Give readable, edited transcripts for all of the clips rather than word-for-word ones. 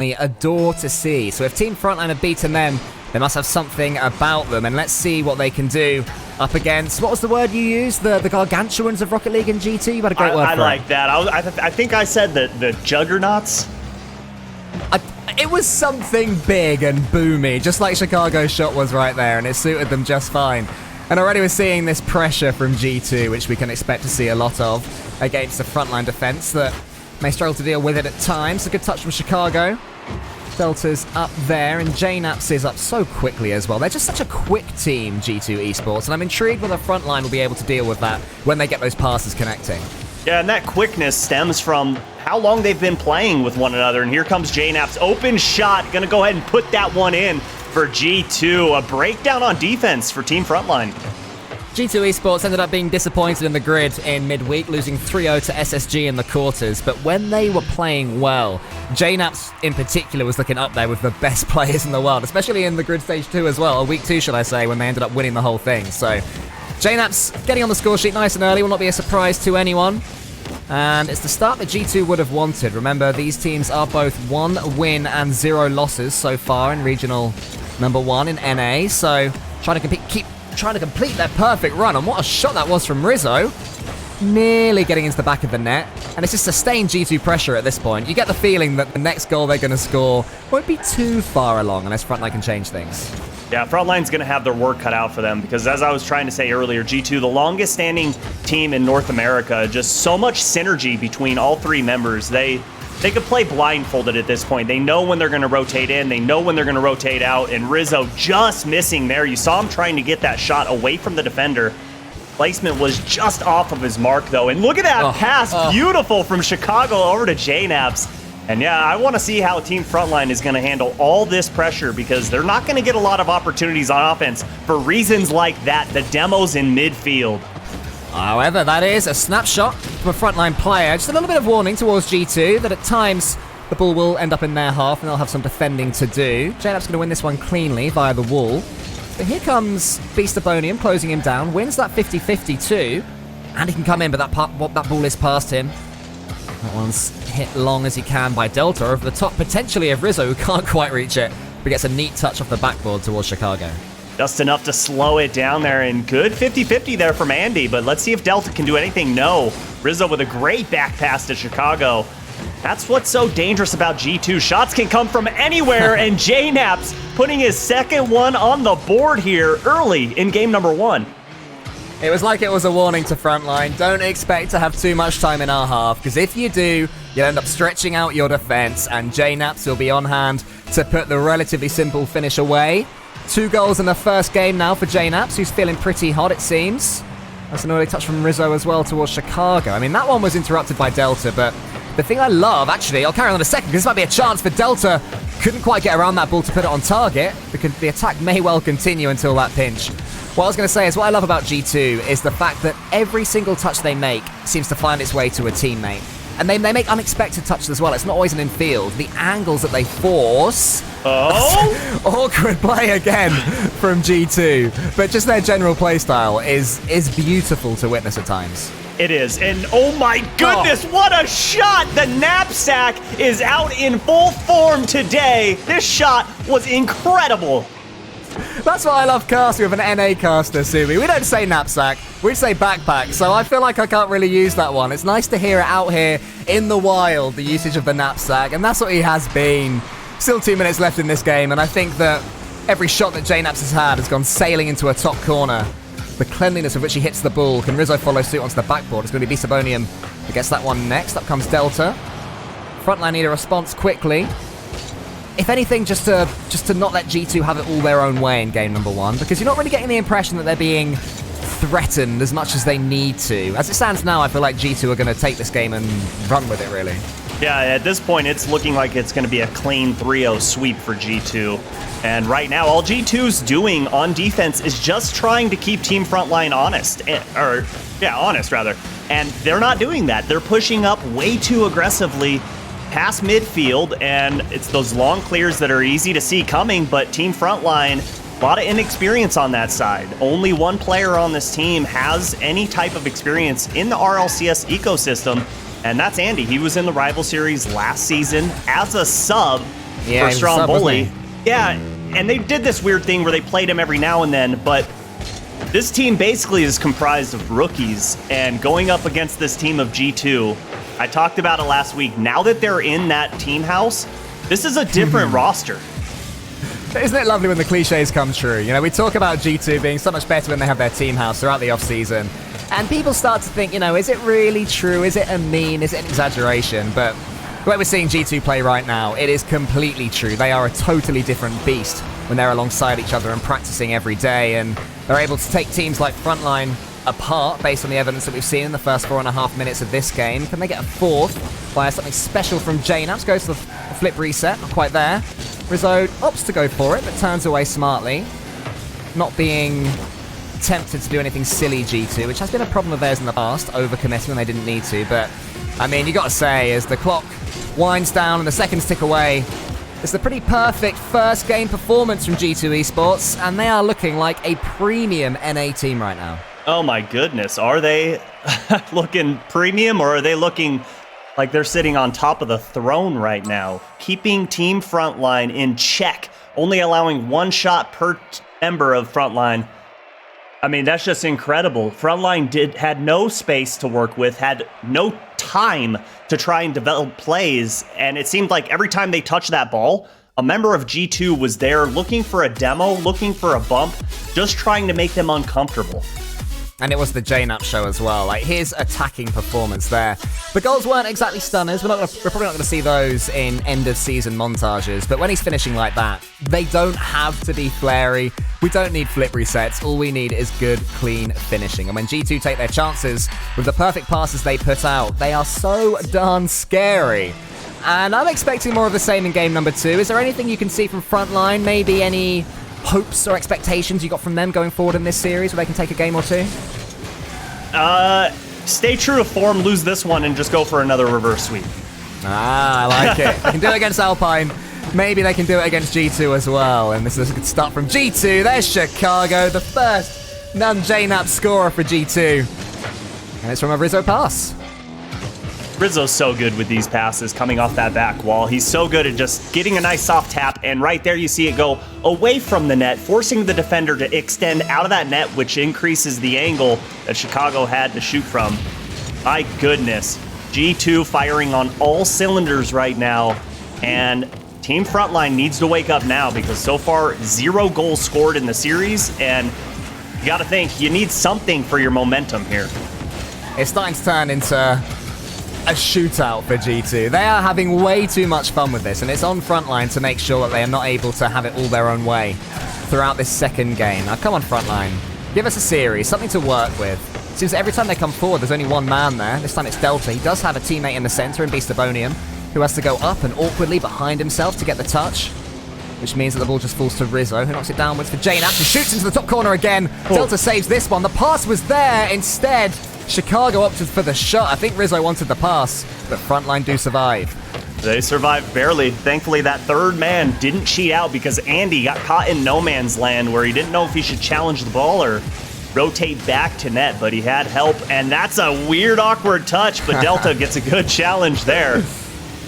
adore to see. So if Team Frontline have beaten them, they must have something about them, and let's see what they can do up against, what was the word you used? The gargantuans of Rocket League and G2? You had a great word for it. I like that. I think I said the juggernauts. It was something big and boomy, just like Chicago's shot was right there, and it suited them just fine. And already we're seeing this pressure from G2, which we can expect to see a lot of against the Frontline defense that may struggle to deal with it at times. A good touch from Chicago. Delta's up there, and JNaps is up so quickly as well. They're just such a quick team, G2 Esports, and I'm intrigued whether Frontline will be able to deal with that when they get those passes connecting. Yeah, and that quickness stems from how long they've been playing with one another, and here comes JNaps. Open shot, gonna go ahead and put that one in for G2. A breakdown on defense for Team Frontline. G2 Esports ended up being disappointed in the grid in midweek, losing 3-0 to SSG in the quarters. But when they were playing well, JNaps in particular was looking up there with the best players in the world, especially in the grid stage 2 as well, or week 2 should I say, when they ended up winning the whole thing. So JNaps getting on the score sheet nice and early will not be a surprise to anyone. And it's the start that G2 would have wanted. Remember, these teams are both 1 win and 0 losses so far in Regional number 1 in NA. So trying to complete their perfect run, and what a shot that was from Rizzo. Nearly getting into the back of the net, and it's just sustained G2 pressure at this point. You get the feeling that the next goal they're going to score won't be too far along unless Frontline can change things. Yeah, Frontline's going to have their work cut out for them because, as I was trying to say earlier, G2, the longest standing team in North America, just so much synergy between all 3 members. They could play blindfolded at this point. They know when they're going to rotate in. They know when they're going to rotate out. And Rizzo just missing there. You saw him trying to get that shot away from the defender. Placement was just off of his mark, though. And look at that pass. Beautiful from Chicago over to JNaps. And yeah, I want to see how Team Frontline is going to handle all this pressure because they're not going to get a lot of opportunities on offense for reasons like that. The demos in midfield. However, that is a snapshot from a Frontline player. Just a little bit of warning towards G2 that at times the ball will end up in their half and they'll have some defending to do. JNaps going to win this one cleanly via the wall. But here comes Beastabonium closing him down. Wins that 50-50 too. And he can come in, but that ball is past him. That one's hit long as he can by Delta over the top, potentially of Rizzo, who can't quite reach it, but gets a neat touch off the backboard towards Chicago. Just enough to slow it down there, and good 50-50 there from Andy, but let's see if Delta can do anything. No. Rizzo with a great back pass to Chicago. That's what's so dangerous about G2. Shots can come from anywhere, and JNaps putting his second one on the board here early in game number 1. It was like it was a warning to Frontline. Don't expect to have too much time in our half, because if you do, you'll end up stretching out your defense, and JNaps will be on hand to put the relatively simple finish away. 2 goals in the first game now for JNaps, who's feeling pretty hot, it seems. That's an early touch from Rizzo as well towards Chicago. I mean, that one was interrupted by Delta, but the thing I love, actually, I'll carry on in a second, because this might be a chance for Delta. Couldn't quite get around that ball to put it on target, because the attack may well continue until that pinch. What I was going to say is what I love about G2 is the fact that every single touch they make seems to find its way to a teammate. And they make unexpected touches as well. It's not always an infield. The angles that they force... Oh! Awkward play again from G2. But just their general play style is beautiful to witness at times. It is. And oh my goodness, what a shot! The knapsack is out in full form today. This shot was incredible. That's why I love casting with an NA caster, Sumi. We don't say knapsack, we say backpack, so I feel like I can't really use that one. It's nice to hear it out here in the wild, the usage of the knapsack, and that's what he has been. Still 2 minutes left in this game, and I think that every shot that JNaps has had has gone sailing into a top corner. The cleanliness with which he hits the ball. Can Rizzo follow suit onto the backboard? It's going to be Beastabonium who gets that one next. Up comes Delta. Frontline need a response quickly. If anything, just to not let G2 have it all their own way in game number 1, because you're not really getting the impression that they're being threatened as much as they need to. As it stands now, I feel like G2 are going to take this game and run with it, really. Yeah, at this point, it's looking like it's going to be a clean 3-0 sweep for G2. And right now, all G2's doing on defense is just trying to keep Team Frontline honest. Honest, rather. And they're not doing that. They're pushing up way too aggressively past midfield, and it's those long clears that are easy to see coming, but Team Frontline, a lot of inexperience on that side. Only one player on this team has any type of experience in the RLCS ecosystem, and that's Andy. He was in the Rival Series last season as a sub, Yeah, for Strong sub, Bully. wasn't Yeah, and they did this weird thing where they played him every now and then, but this team basically is comprised of rookies, and going up against this team of G2, I talked about it last week. Now that they're in that team house, this is a different roster. Isn't it lovely when the cliches come true? You know, we talk about G2 being so much better when they have their team house throughout the off-season, and people start to think, you know, is it really true? Is it a meme? Is it an exaggeration? But the way we're seeing G2 play right now, it is completely true. They are a totally different beast when they're alongside each other and practicing every day, and they're able to take teams like Frontline apart based on the evidence that we've seen in the first 4.5 minutes of this game. Can they get a fourth via something special from JNaps? Goes to the flip reset, not quite there. Rizzo opts to go for it, but turns away smartly. Not being tempted to do anything silly, G2, which has been a problem of theirs in the past, overcommitting when they didn't need to. But, I mean, you got to say, as the clock winds down and the seconds tick away, it's a pretty perfect first game performance from G2 Esports, and they are looking like a premium NA team right now. Oh my goodness, are they looking premium, or are they looking like they're sitting on top of the throne right now? Keeping Team Frontline in check, only allowing one shot per member of Frontline. I mean, that's just incredible. Frontline had no space to work with, had no time to try and develop plays, and it seemed like every time they touched that ball, a member of G2 was there looking for a demo, looking for a bump, just trying to make them uncomfortable. And it was the JNAP show as well. Like, his attacking performance there. The goals weren't exactly stunners. We're probably not going to see those in end-of-season montages. But when he's finishing like that, they don't have to be flary. We don't need flip resets. All we need is good, clean finishing. And when G2 take their chances with the perfect passes they put out, they are so darn scary. And I'm expecting more of the same in game number 2. Is there anything you can see from Frontline? Maybe any hopes or expectations you got from them going forward in this series where they can take a game or two? Stay true to form, lose this one, and just go for another reverse sweep. Ah, I like it. They can do it against Alpine. Maybe they can do it against G2 as well. And this is a good start from G2. There's Chicago, the first non-JNAP scorer for G2. And it's from a Rizzo pass. Rizzo's so good with these passes coming off that back wall. He's so good at just getting a nice soft tap, and right there you see it go away from the net, forcing the defender to extend out of that net, which increases the angle that Chicago had to shoot from. My goodness. G2 firing on all cylinders right now, and Team Frontline needs to wake up now because so far 0 goals scored in the series, and you gotta think, you need something for your momentum here. It's starting to turn into a shootout for G2. They are having way too much fun with this, and it's on Frontline to make sure that they are not able to have it all their own way throughout this second game. Now, come on, Frontline. Give us a series, something to work with. Seems every time they come forward, there's only one man there. This time it's Delta. He does have a teammate in the center in Beastabonium, who has to go up and awkwardly behind himself to get the touch, which means that the ball just falls to Rizzo, who knocks it downwards for JNaps, who shoots into the top corner again. Delta saves this one. The pass was there. Instead, Chicago opted for the shot. I think Rizzo wanted the pass, but Frontline do survive. They survived barely. Thankfully, that third man didn't cheat out because Andy got caught in no man's land where he didn't know if he should challenge the ball or rotate back to net, but he had help, and that's a weird, awkward touch, but Delta gets a good challenge there.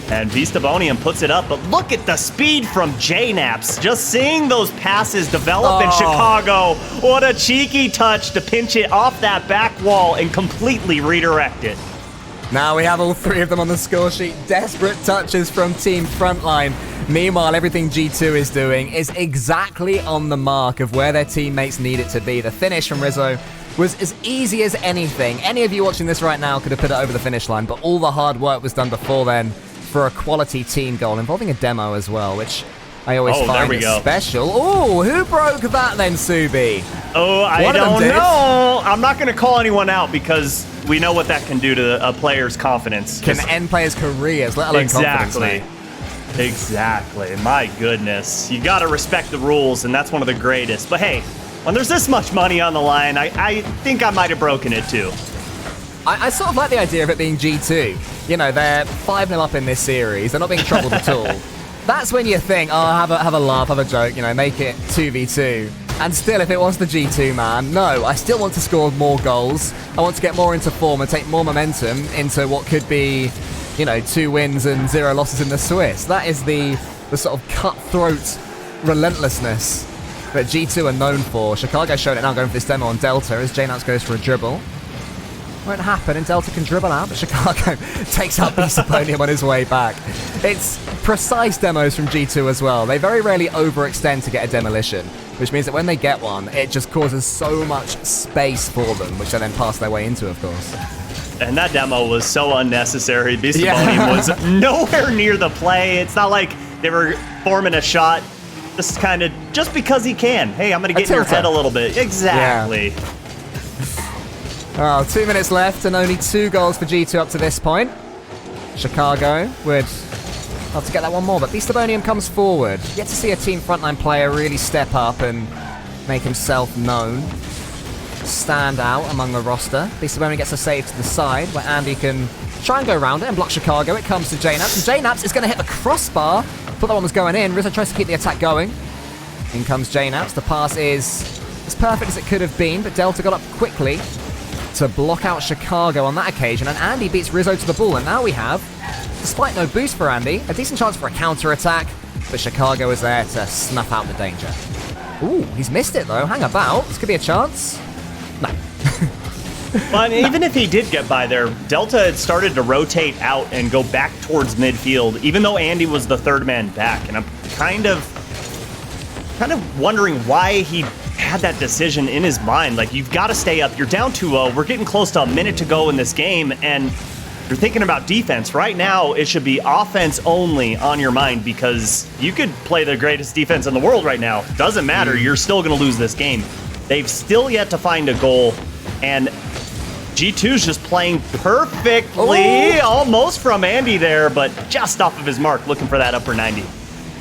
And Beastabonium puts it up, but look at the speed from JNaps. Just seeing those passes develop in Chicago. What a cheeky touch to pinch it off that back wall and completely redirect it. Now we have all 3 of them on the score sheet. Desperate touches from Team Frontline. Meanwhile, everything G2 is doing is exactly on the mark of where their teammates need it to be. The finish from Rizzo was as easy as anything. Any of you watching this right now could have put it over the finish line, but all the hard work was done before then for a quality team goal involving a demo as well, which I always find is special. Oh, who broke that then, Subi? Oh, I don't know. I'm not going to call anyone out because we know what that can do to a player's confidence. Can end players' careers, let alone confidence, mate. Exactly. My goodness. You got to respect the rules, and that's one of the greatest. But hey, when there's this much money on the line, I think I might have broken it too. I sort of like the idea of it being G2. You know, they're 5-0 up in this series. They're not being troubled at all. That's when you think, oh, have a laugh, have a joke, you know, make it 2v2. And still, if it was the G2 man, no, I still want to score more goals. I want to get more into form and take more momentum into what could be, you know, 2 wins and 0 losses in the Swiss. That is the the sort of cutthroat relentlessness that G2 are known for. Chicago showed it now going for this demo on Delta as JNuts goes for a dribble. Won't happen, and Delta can dribble out, but Chicago takes out Beastoponium on his way back. It's precise demos from G2 as well. They very rarely overextend to get a demolition, which means that when they get one, it just causes so much space for them, which they then pass their way into, of course. And that demo was so unnecessary. Beastoponium was nowhere near the play. It's not like they were forming a shot. This is kind of just because he can. Hey, I'm going to get in your head a little bit. Exactly. Yeah. Oh, 2 minutes left and only 2 goals for G2 up to this point. Chicago would love to get that one more, but Beastoponium comes forward. Yet to see a Team Frontline player really step up and make himself known. Stand out among the roster. Beastoponium gets a save to the side where Andy can try and go around it and block Chicago. It comes to JNuts, and JNuts is going to hit the crossbar. Thought that one was going in. Rizzo tries to keep the attack going. In comes JNuts. The pass is as perfect as it could have been, but Delta got up quickly to block out Chicago on that occasion, and Andy beats Rizzo to the ball, and now we have, despite no boost for Andy, a decent chance for a counter-attack, but Chicago is there to snuff out the danger. Ooh, he's missed it though. Hang about. This could be a chance. No. Well, even if he did get by there, Delta had started to rotate out and go back towards midfield, even though Andy was the third man back, and I'm kind of wondering why he had that decision in his mind. Like, you've got to stay up. You're down 2-0. We're getting close to a minute to go in this game, and you're thinking about defense. Right now, it should be offense only on your mind, because you could play the greatest defense in the world right now. Doesn't matter. You're still going to lose this game. They've still yet to find a goal, and G2's just playing perfectly, almost from Andy there, but just off of his mark, looking for that upper 90.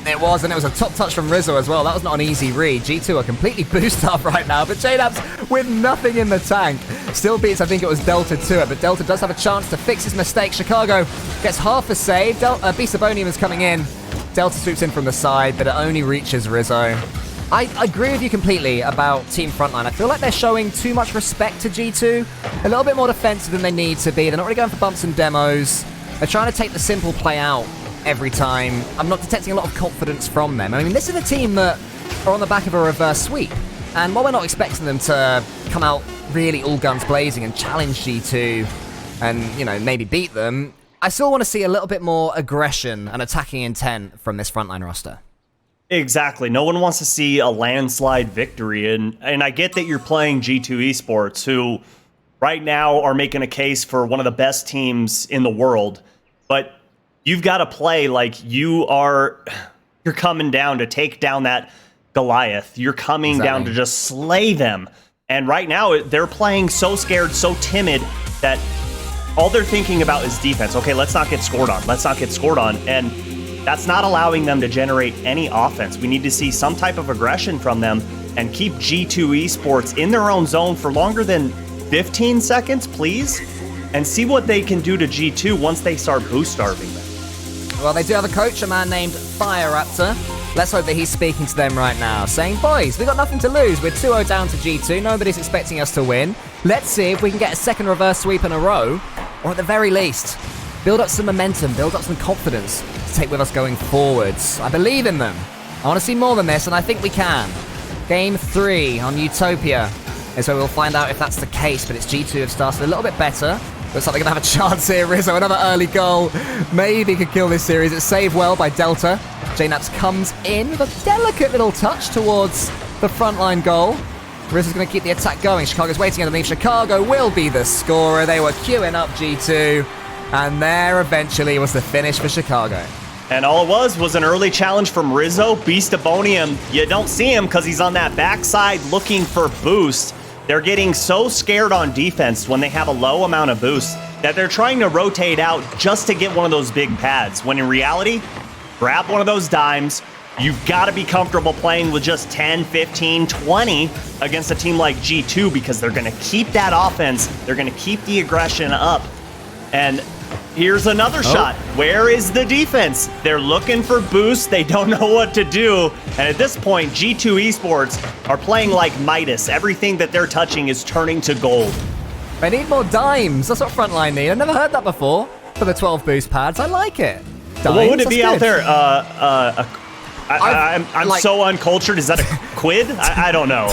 It was, and it was a top touch from Rizzo as well. That was not an easy read. G2 are completely boosted up right now, but JNuts with nothing in the tank still beats, I think it was Delta to it, but Delta does have a chance to fix his mistake. Chicago gets half a save. Beastoponium is coming in. Delta swoops in from the side, but it only reaches Rizzo. I agree with you completely about Team Frontline. I feel like they're showing too much respect to G2. A little bit more defensive than they need to be. They're not really going for bumps and demos. They're trying to take the simple play out every time. I'm not detecting a lot of confidence from them. I mean, this is a team that are on the back of a reverse sweep. And while we're not expecting them to come out really all guns blazing and challenge G2 and, you know, maybe beat them, I still want to see a little bit more aggression and attacking intent from this Frontline roster. Exactly. No one wants to see a landslide victory. And I get that you're playing G2 Esports, who right now are making a case for one of the best teams in the world. But you've got to play like you're coming down to take down that Goliath. You're coming down to just slay them. And right now, they're playing so scared, so timid, that all they're thinking about is defense. Okay, let's not get scored on. Let's not get scored on. And that's not allowing them to generate any offense. We need to see some type of aggression from them and keep G2 Esports in their own zone for longer than 15 seconds, please, and see what they can do to G2 once they start boost starving them. Well, they do have a coach, a man named Fire Raptor. Let's hope that he's speaking to them right now, saying, boys, we've got nothing to lose. We're 2-0 down to G2. Nobody's expecting us to win. Let's see if we can get a second reverse sweep in a row, or at the very least, build up some momentum, build up some confidence to take with us going forwards. I believe in them. I want to see more than this, and I think we can. Game 3 on Utopia is where we'll find out if that's the case, but it's G2 have started a little bit better. Looks like they're going to have a chance here. Rizzo, another early goal. Maybe could kill this series. It's saved well by Delta. JNuts comes in with a delicate little touch towards the frontline goal. Rizzo's going to keep the attack going. Chicago's waiting underneath. Chicago will be the scorer. They were queuing up G2. And there eventually was the finish for Chicago. And all it was an early challenge from Rizzo. Beastoponium, you don't see him because he's on that backside looking for boost. They're getting so scared on defense when they have a low amount of boost that they're trying to rotate out just to get one of those big pads. When in reality, grab one of those dimes. You've got to be comfortable playing with just 10, 15, 20 against a team like G2 because they're going to keep that offense. They're going to keep the aggression up. And here's another shot. Where is the defense? They're looking for boost. They don't know what to do. And at this point, G2 Esports are playing like Midas. Everything that they're touching is turning to gold. They need more dimes. That's what Frontline need. I've never heard that before for the 12 boost pads. I like it. Dimes, what would it be good. out there? I'm like, so uncultured. Is that a quid? I don't know.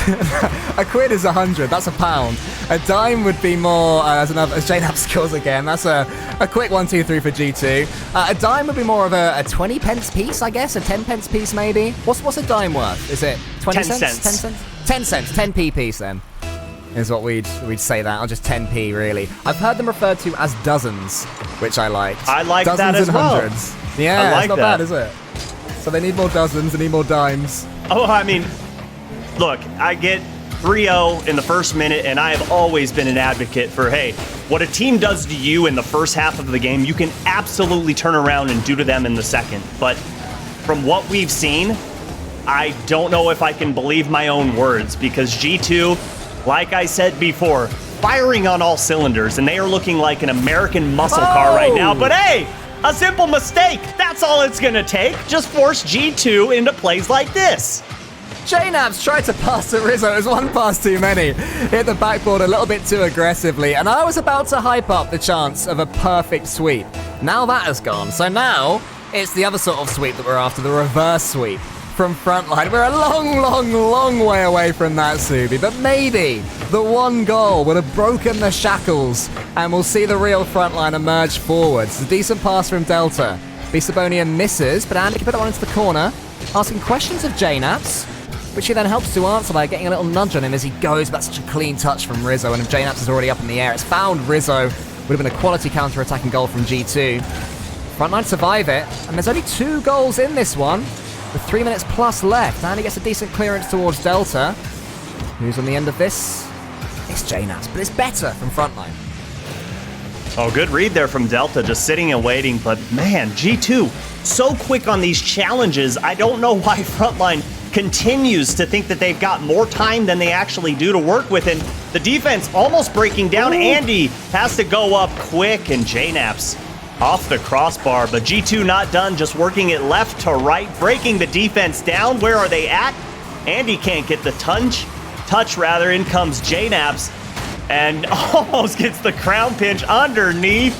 A quid is 100. That's a pound. A dime would be more, as JNAP scores again. That's a quick 1, 2, 3 for G2. A dime would be more of a 20 pence piece, I guess. A 10 pence piece, maybe. What's a dime worth? Is it 20 10 cents? 10 cents? 10 cents. 10p piece, then, is what we'd say that. Or just 10p, really. I've heard them referred to as dozens, which I liked. I like dozens that as and well. Hundreds. Yeah, like it's not that. bad, is it? So they need more dozens, they need more dimes. Oh, I mean, look, I get 3-0 in the first minute, and I have always been an advocate for, hey, what a team does to you in the first half of the game, you can absolutely turn around and do to them in the second. But from what we've seen, I don't know if I can believe my own words, because G2, like I said before, firing on all cylinders, and they are looking like an American muscle car right now. But hey, a simple mistake. That's all it's going to take. Just force G2 into plays like this. JNAP's tried to pass to Rizzo. It was one pass too many. Hit the backboard a little bit too aggressively. And I was about to hype up the chance of a perfect sweep. Now that has gone. So now it's the other sort of sweep that we're after, the reverse sweep from Frontline. We're a long way away from that, Subi. But maybe the one goal would have broken the shackles and we'll see the real Frontline emerge forwards. A decent pass from Delta. Beastabonian misses, but Andy can put that one into the corner, asking questions of JNAPS, which he then helps to answer by getting a little nudge on him as he goes. That's such a clean touch from Rizzo, and if JNAPS is already up in the air, it's found Rizzo. Would have been a quality counter-attacking goal from G2. Frontline survive it, and there's only 2 goals in this one, with 3 minutes plus left. And he gets a decent clearance towards Delta. Who's on the end of this? It's JNAPS, but it's better from Frontline. Oh, good read there from Delta, just sitting and waiting. But man, G2, so quick on these challenges. I don't know why Frontline continues to think that they've got more time than they actually do to work with. And the defense almost breaking down. Ooh. Andy has to go up quick, and JNAPS off the crossbar. But G2 not done, just working it left to right, breaking the defense down. Where are they at? Andy can't get the touch. In comes JNAPS, and almost gets the crown pinch underneath.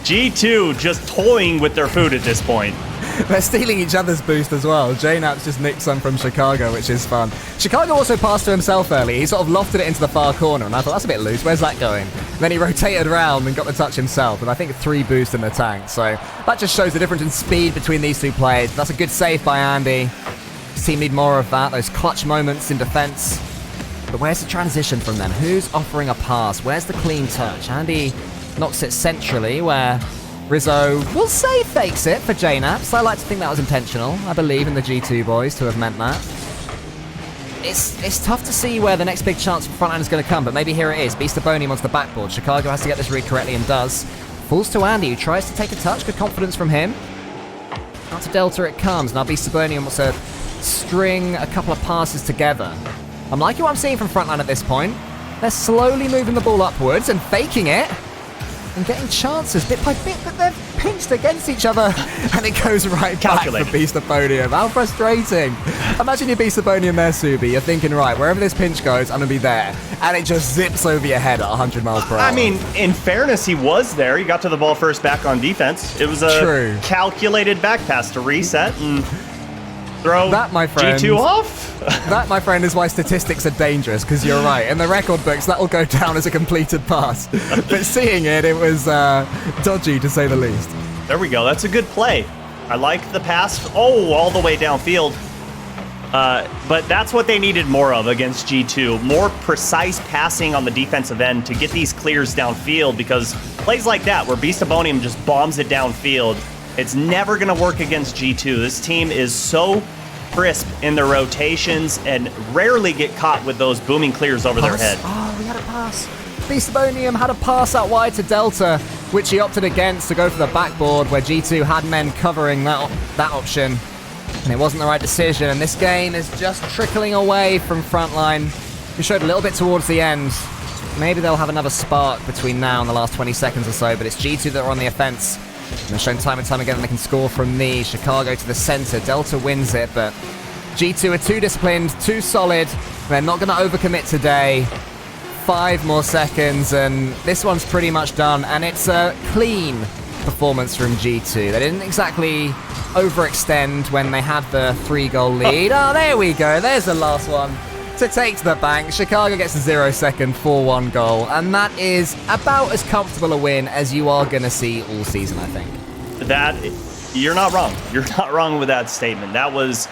G2 just toying with their food at this point. They're stealing each other's boost as well. JNAPS just nicked some from Chicago, which is fun. Chicago also passed to himself early. He sort of lofted it into the far corner, and I thought, that's a bit loose. Where's that going? And then he rotated around and got the touch himself, and I think 3 boosts in the tank. So that just shows the difference in speed between these 2 players. That's a good save by Andy. His team need more of that, those clutch moments in defense. But where's the transition from them? Who's offering a pass? Where's the clean touch? Andy knocks it centrally, where Rizzo, we'll say, fakes it for JNAPS. I like to think that was intentional. I believe in the G2 boys to have meant that. It's tough to see where the next big chance for Frontline is going to come, but maybe here it is. Beastabonian wants the backboard. Chicago has to get this read correctly and does. Falls to Andy, who tries to take a touch. Good confidence from him. Out to Delta it comes. Now Beastabonian wants to string a couple of passes together. I'm liking what I'm seeing from Frontline at this point. They're slowly moving the ball upwards and faking it and getting chances bit by bit, but they're pinched against each other and it goes right back for Beastabonian. How frustrating. Imagine your Beastabonian there, Subi. You're thinking, right, wherever this pinch goes, I'm going to be there. And it just zips over your head at 100 miles per hour. I mean, in fairness, he was there. He got to the ball first back on defense. It was a calculated back pass to reset and throw that, my friend, G2 off. That, my friend, is why statistics are dangerous, because you're right. In the record books, that will go down as a completed pass. But seeing it, it was dodgy, to say the least. There we go. That's a good play. I like the pass. Oh, all the way downfield. But that's what they needed more of against G2. More precise passing on the defensive end to get these clears downfield, because plays like that, where Beastabonian just bombs it downfield, it's never going to work against G2. This team is so crisp in their rotations and rarely get caught with those booming clears over their head. Oh, we had a pass. Beastabonian had a pass out wide to Delta, which he opted against to go for the backboard, where G2 had men covering that option. And it wasn't the right decision, and this game is just trickling away from Frontline. We showed a little bit towards the end. Maybe they'll have another spark between now and the last 20 seconds or so, but it's G2 that are on the offense. And they've shown time and time again that they can score from me. Chicago to the center. Delta wins it, but G2 are too disciplined, too solid. They're not going to overcommit today. 5 more seconds, and this one's pretty much done. And it's a clean performance from G2. They didn't exactly overextend when they had the 3-goal lead. Oh, there we go. There's the last one to take to the bank. Chicago gets a 0-second 4-1 goal, and that is about as comfortable a win as you are going to see all season, I think. You're not wrong. You're not wrong with that statement. That was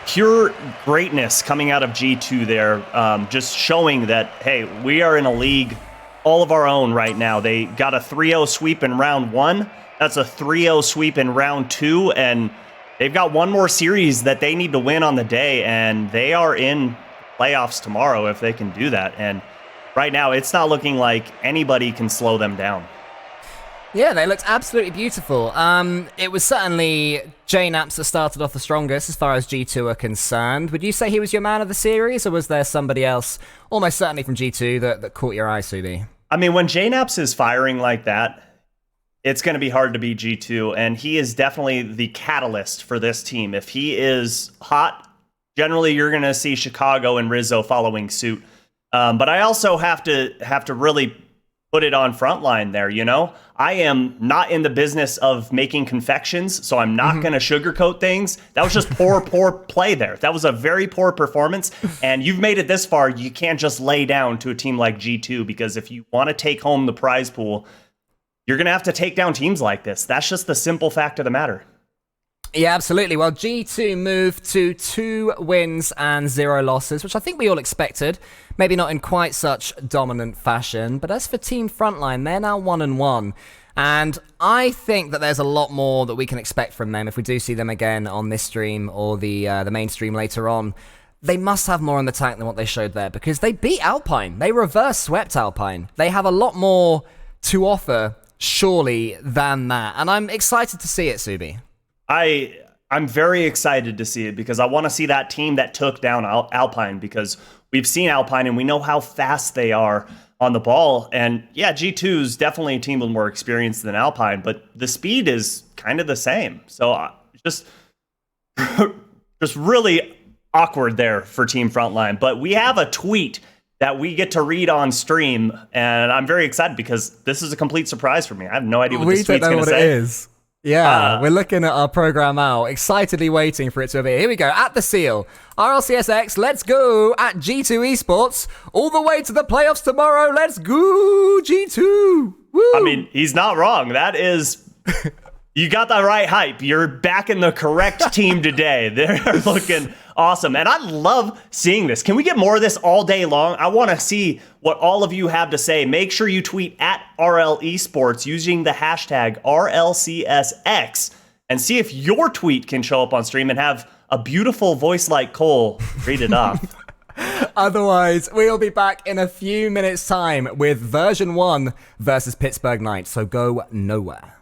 pure greatness coming out of G2 there, just showing that, hey, we are in a league all of our own right now. They got a 3-0 sweep in round 1. That's a 3-0 sweep in round 2, and they've got one more series that they need to win on the day, and they are in playoffs tomorrow if they can do that. And right now, it's not looking like anybody can slow them down. Yeah, they looked absolutely beautiful. It was certainly JNaps that started off the strongest as far as G2 are concerned. Would you say he was your man of the series, or was there somebody else, almost certainly from G2, that caught your eye, Subi? I mean, when JNaps is firing like that, it's going to be hard to beat G2, and he is definitely the catalyst for this team. If he is hot, generally you're going to see Chicago and Rizzo following suit. But I also have to really put it on Frontline there, you know? I am not in the business of making confections, so I'm not going to sugarcoat things. That was just poor play there. That was a very poor performance, and you've made it this far. You can't just lay down to a team like G2, because if you want to take home the prize pool, you're going to have to take down teams like this. That's just the simple fact of the matter. Yeah, absolutely. Well, G2 moved to 2 wins and 0 losses, which I think we all expected. Maybe not in quite such dominant fashion. But as for Team Frontline, they're now 1-1. And I think that there's a lot more that we can expect from them if we do see them again on this stream or the main stream later on. They must have more on the tank than what they showed there, because they beat Alpine. They reverse swept Alpine. They have a lot more to offer, surely, than that. And I'm excited to see it, Subi. I'm very excited to see it, because I want to see that team that took down Alpine, because we've seen Alpine and we know how fast they are on the ball. And yeah, G2 is definitely a team with more experience than Alpine, but the speed is kind of the same. So just really awkward there for Team Frontline. But we have a tweet that we get to read on stream, and I'm very excited because this is a complete surprise for me. I have no idea what this tweet's going to say. It is. Yeah, we're looking at our program out, excitedly waiting for it to appear. Here we go, at the seal. RLCSX, let's go at G2 Esports. All the way to the playoffs tomorrow. Let's go, G2. Woo. I mean, he's not wrong. That is... You got the right hype. You're backing the correct team today. They're looking awesome. And I love seeing this. Can we get more of this all day long? I want to see what all of you have to say. Make sure you tweet at RL Esports using the hashtag RLCSX and see if your tweet can show up on stream and have a beautiful voice like Cole read it off. Otherwise, we'll be back in a few minutes' time with version 1 versus Pittsburgh Knights. So go nowhere.